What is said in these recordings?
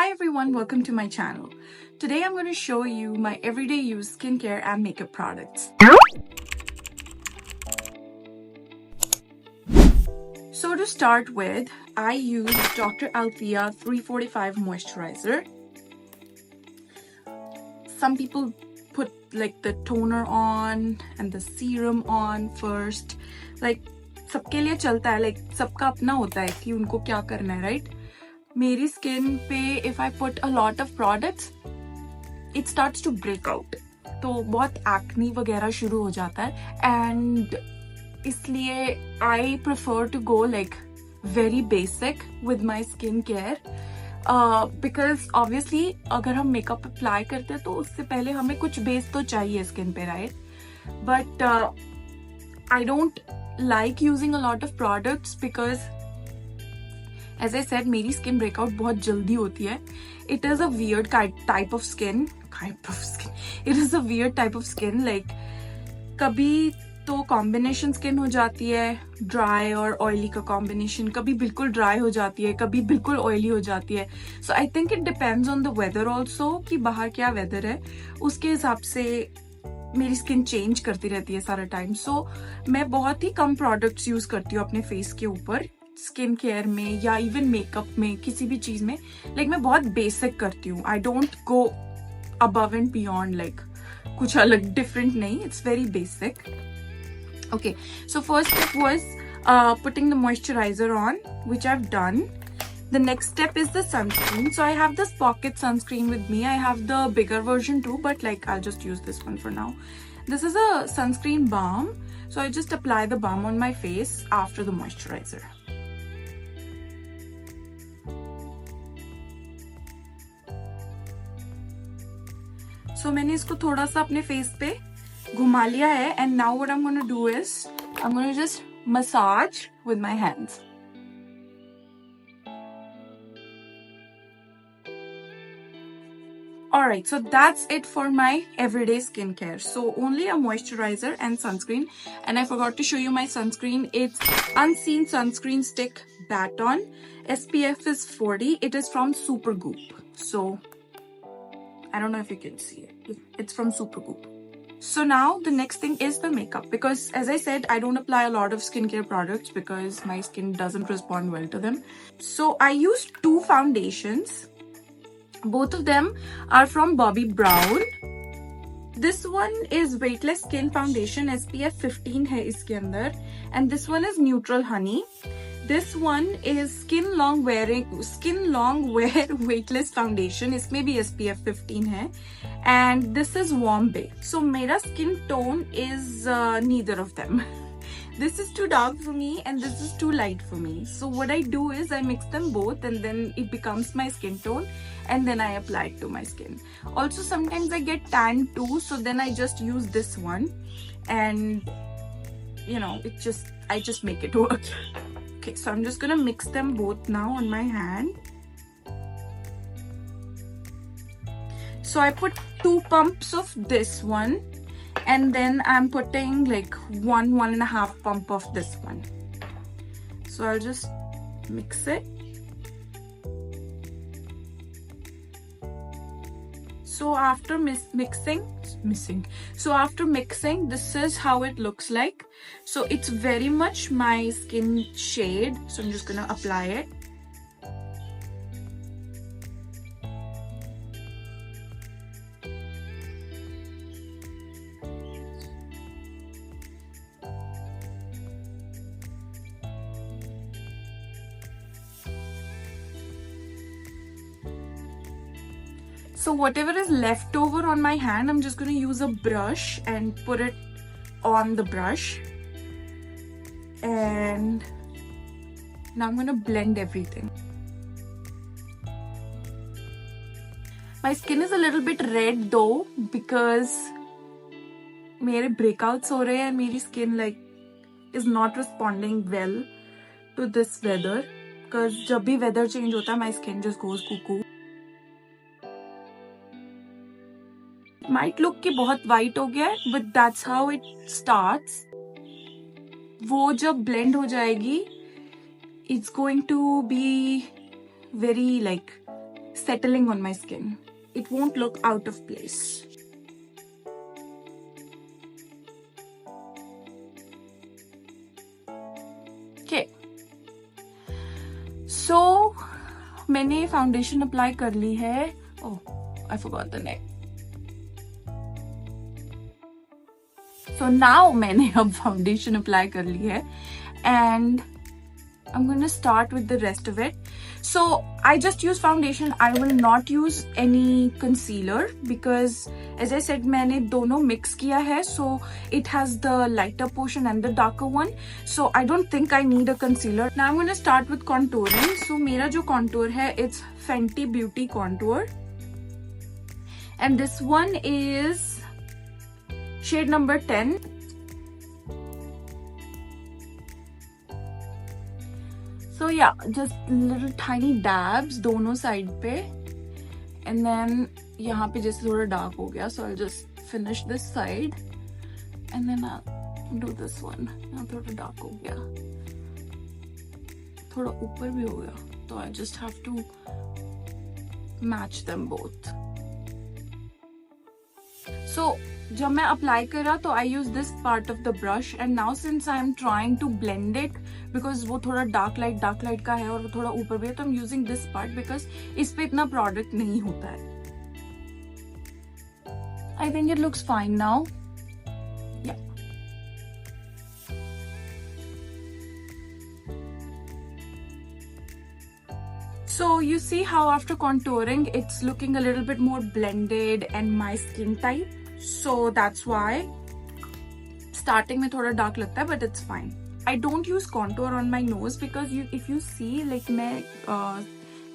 Hi everyone, welcome to my channel. Today I'm going to show you my everyday use skincare and makeup products. So to start with, I use Dr. Althea 345 moisturizer. Some people put like the toner on and the serum on first. Like सबके लिए चलता है, like सबका अपना होता है कि उनको क्या करना है, right? मेरी स्किन पे if I put a lot of products, it starts to break out. तो बहुत एक्ने वगैरह शुरू हो जाता है and इसलिए I prefer to go like very basic with my skin care. Because obviously अगर हम मेकअप अप्लाई करते हैं तो उससे पहले हमें कुछ बेस तो चाहिए स्किन पे, right? But I don't like using a lot of products because as I said, मेरी skin breakout बहुत जल्दी होती है. It is a weird type of skin. It is a weird type of skin. Like कभी तो combination skin हो जाती है, dry और oily का combination. कभी बिल्कुल dry हो जाती है, कभी बिल्कुल oily हो जाती है. So I think it depends on the weather also कि बाहर क्या weather है. उसके हिसाब से मेरी स्किन चेंज करती रहती है सारा टाइम. सो मैं बहुत ही कम प्रोडक्ट्स यूज करती हूँ अपने फेस के ऊपर, स्किन केयर में या इवन मेकअप में, किसी भी चीज में. लाइक मैं बहुत बेसिक करती हूँ. I don't go above and beyond, like कुछ अलग डिफरेंट नहीं. It's very basic. Okay, so first step was putting the moisturiser on, which I have done. The next step is the sunscreen. So I have this pocket sunscreen with me. I have the bigger version too, but like I'll just use this one for now. This is a sunscreen balm. So I just apply the balm on my face after the moisturizer. So मैंने इसको थोड़ा सा अपने face पे घुमा लिया है. And now what I'm going to do is I'm going to just massage with my hands. Alright, so that's it for my everyday skincare. So only a moisturizer and sunscreen. And I forgot to show you my sunscreen. It's Unseen Sunscreen Stick Baton. SPF is 40. It is from Supergoop. So I don't know if you can see it. It's from Supergoop. So now the next thing is the makeup, because as I said, I don't apply a lot of skincare products because my skin doesn't respond well to them. So I used two foundations. Both of them are from Bobbi Brown. This one is Weightless Skin Foundation, SPF 15 है इसके अंदर, and this one is Neutral Honey. This one is Skin Long Wear Weightless Foundation. इसमें भी SPF 15 है, and this is Warm Bay. So मेरा skin tone is neither of them. This is too dark for me and this is too light for me. So what I do is I mix them both and then it becomes my skin tone, and then I apply it to my skin. Also sometimes I get tan too, so then I just use this one, and you know, I just make it work. Okay, so I'm just gonna mix them both now on my hand. So I put 2 pumps of this one, and then I'm putting like 1.5 pump of this one. So I'll just mix it. So after mixing, this is how it looks like. So it's very much my skin shade. So I'm just gonna apply it. So whatever is left over on my hand, I'm just going to use a brush and put it on the brush. And now I'm going to blend everything. My skin is a little bit red though because मेरे breakouts हो रहे हैं and मेरी skin like is not responding well to this weather. Because जब भी weather change होता है, my skin just goes cuckoo. Might look कि बहुत white हो गया है, but that's how it starts. वो जब blend हो जाएगी, it's going to be very like settling on my skin. It won't look out of place. Okay. So, मैंने फाउंडेशन अप्लाई कर ली है. Oh, I forgot the neck. So now मैंने अब foundation apply कर ली है and I'm going to start with the rest of it. So I just use foundation. I will not use any concealer because as I said मैंने दोनों mix किया है, so it has the lighter portion and the darker one. So I don't think I need a concealer. Now I'm going to start with contouring. So मेरा जो contour है, it's Fenty Beauty contour. And this one is shade number 10. So yeah, just little tiny dabs दोनों side पे, and then यहाँ पे जैसे थोड़ा dark हो गया, so I'll just finish this side, and then I'll do this one. यहाँ थोड़ा dark हो गया, थोड़ा ऊपर भी हो गया, तो I just have to match them both. So जब मैं apply करा तो I use this part of the brush, and now since I am trying to blend it because वो थोड़ा dark light का है और वो थोड़ा ऊपर भी है, तो I'm using this part because इस पे इतना product नहीं होता है. I think it looks fine now. Yeah. So you see how after contouring it's looking a little bit more blended and my skin type. So that's why starting में थोड़ा dark लगता है, but it's fine. I don't use contour on my nose because if you see, like मैं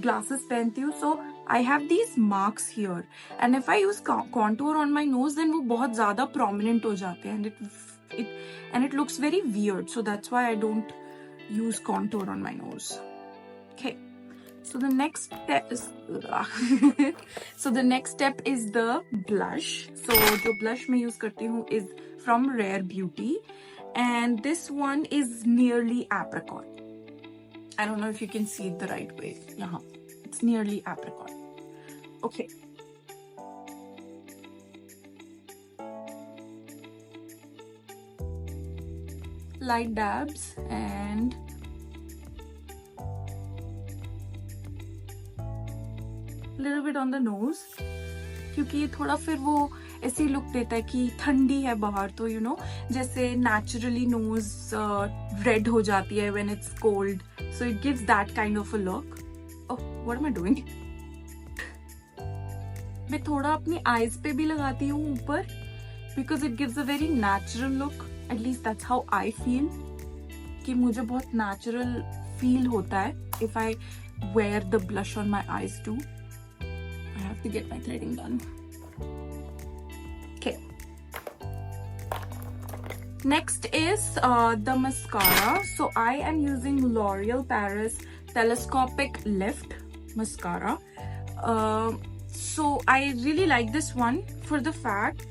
glasses पहनती हूँ, so I have these marks here, and if I use contour on my nose, then वो बहुत ज़्यादा prominent हो जाते हैं, and it looks very weird. So that's why I don't use contour on my nose. Okay. So the next step is the blush. So जो blush मैं use करती हूँ is from Rare Beauty, and this one is nearly apricot. I don't know if you can see it the right way. यहाँ it's nearly apricot. Okay. Light dabs and little bit on the nose, क्योंकि ये थोड़ा फिर वो ऐसी look देता है कि ठंडी है बाहर, तो you know जैसे naturally nose red हो जाती है when it's cold, so it gives that kind of a look. Oh, what am I doing? मैं थोड़ा अपनी eyes पे भी लगाती हूँ ऊपर because it gives a very natural look. At least that's how I feel, कि मुझे बहुत natural feel होता है if I wear the blush on my eyes too. I have to get my threading done. Okay. Next is the mascara. So I am using L'Oreal Paris Telescopic Lift mascara. So I really like this one for the fact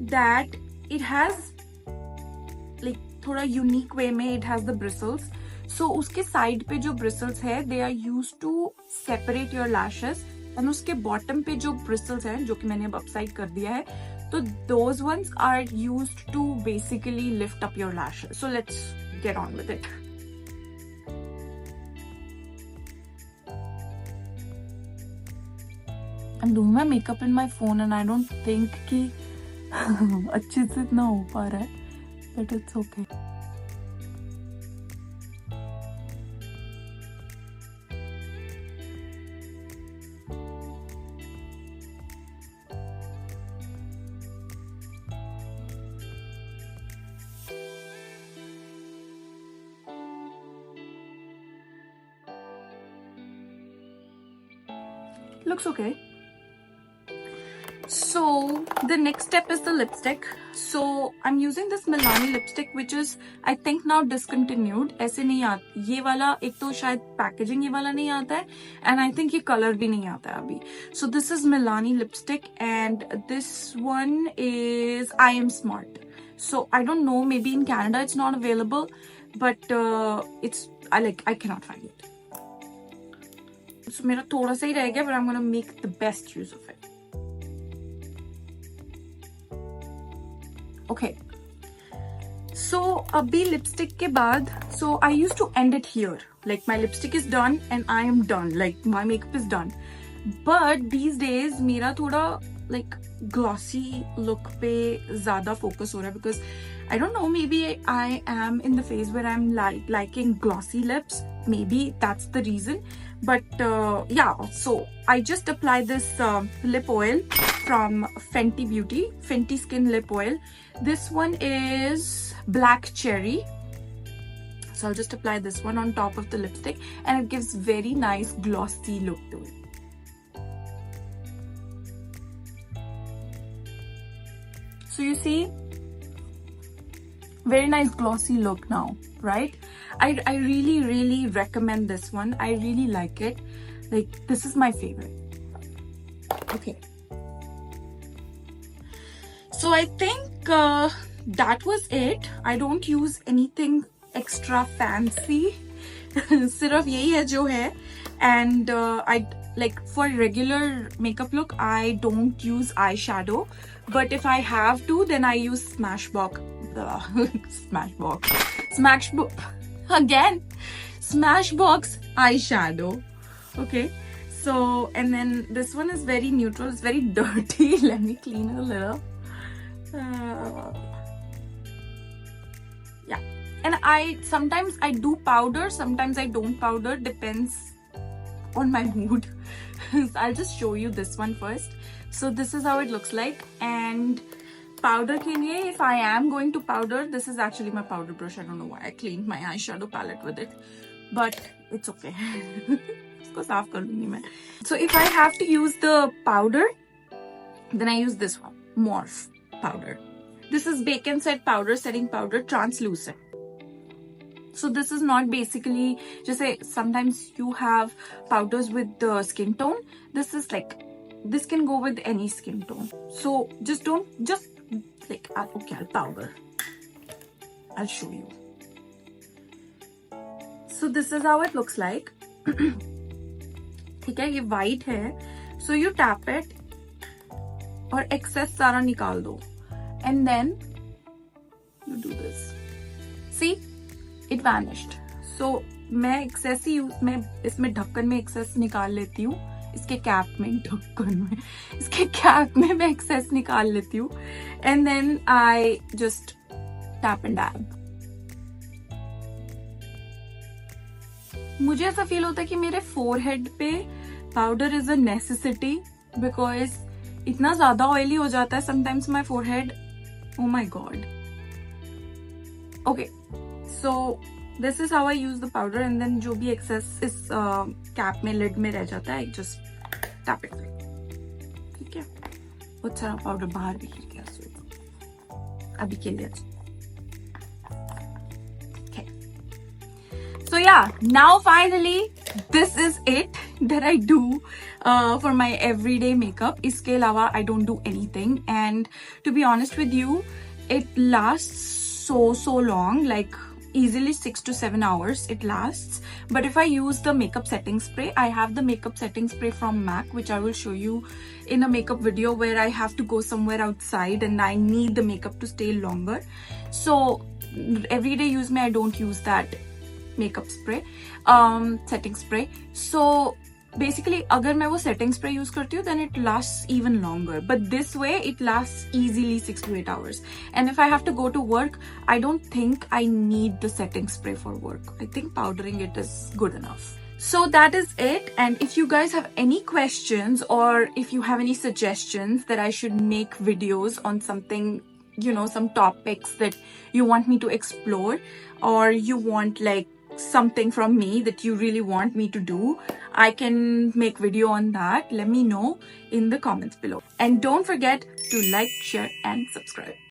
that it has like थोड़ा unique way में it has the bristles. So उसके side पे जो bristles है, they are used to separate your lashes. And उसके bottom पे जो bristles हैं, जो कि मैंने अब upside कर दिया है, तो those ones are used to basically lift up your lashes. So let's get on with it. I'm doing my makeup in my phone and I don't think कि अच्छे से इतना हो पा रहा है, but it's okay. Looks okay. So the next step is the lipstick. So I'm using this Milani lipstick, which is I think now discontinued. ऐसे नहीं आता ये वाला, एक तो शायद packaging ये वाला नहीं आता है, and I think ये color भी नहीं आता है अभी. So this is Milani lipstick, and this one is I Am Smart. So I don't know, maybe in Canada it's not available, but I cannot find it. So मेरा थोड़ा सा ही रह गया, but I'm gonna make the best use of it. Okay. So अभी lipstick के बाद, so I used to end it here. Like my lipstick is done and I am done. Like my makeup is done. But these days मेरा थोड़ा like glossy look पे ज़्यादा focus हो रहा है, because I don't know, maybe I am in the phase where I'm liking glossy lips. Maybe that's the reason. But yeah, so I just applied this lip oil from Fenty Beauty, Fenty Skin Lip Oil. This one is Black Cherry. So I'll just apply this one on top of the lipstick, and it gives very nice glossy look to it. So you see, very nice glossy look now, right? I really recommend this one. I really like it. Like, this is my favorite. Okay. So I think that was it. I don't use anything extra fancy. सिर्फ यही है जो है. And I like for regular makeup look, I don't use eyeshadow. But if I have to, then I use Smashbox. Smashbox eyeshadow. Okay. So, and then this one is very neutral. It's very dirty. Let me clean it a little. Yeah. And sometimes I do powder, sometimes I don't powder. Depends on my mood. So I'll just show you this one first. So this is how it looks like. And powder ke liye, if I am going to powder, this is actually my powder brush. I don't know why I cleaned my eyeshadow palette with it, but it's okay. Isko saaf kar lungi main. So if I have to use the powder, then I use this one, Morph powder. This is Bake and Set powder, setting powder, translucent. So this is not basically, just say sometimes you have powders with the skin tone. This is like, this can go with any skin tone. So just like, okay, I'll powder. I'll show you. So this is how it looks like. ठीक है, ये white है. So you tap it और excess सारा निकाल दो. And then you do this. See? It vanished. So मैं excess ही मैं इसमें ढक्कन में excess निकाल लेती हूँ. इसके कैप में मैं excess निकाल लेती हूँ. And then I just tap and dab. मुझे ऐसा फील होता है कि मेरे forehead पे powder is a necessity, because इतना ज्यादा oily हो जाता है sometimes my forehead. Oh my god. Okay. So this is how I use the powder, and then जो भी excess इस cap में lid में रह जाता है, just tap it. ठीक है, बहुत सारा powder बाहर भी गिर गया, so अभी के लिए. Okay. So yeah, now finally this is it that I do for my everyday makeup. इसके अलावा I don't do anything, and to be honest with you, it lasts so long, like easily 6 to 7 hours it lasts. But if I use the makeup setting spray, I have the makeup setting spray from MAC, which I will show you in a makeup video where I have to go somewhere outside and I need the makeup to stay longer. So everyday use में I don't use that makeup spray, setting spray. So basically अगर मैं वो setting spray use करती हूँ, then it lasts even longer. But this way it lasts easily 6 to 8 hours. And if I have to go to work, I don't think I need the setting spray for work. I think powdering it is good enough. So that is it. And if you guys have any questions, or if you have any suggestions that I should make videos on something, you know, some topics that you want me to explore, or you want like something from me that you really want me to do, I can make video on that. Let me know in the comments below. And don't forget to like, share and subscribe.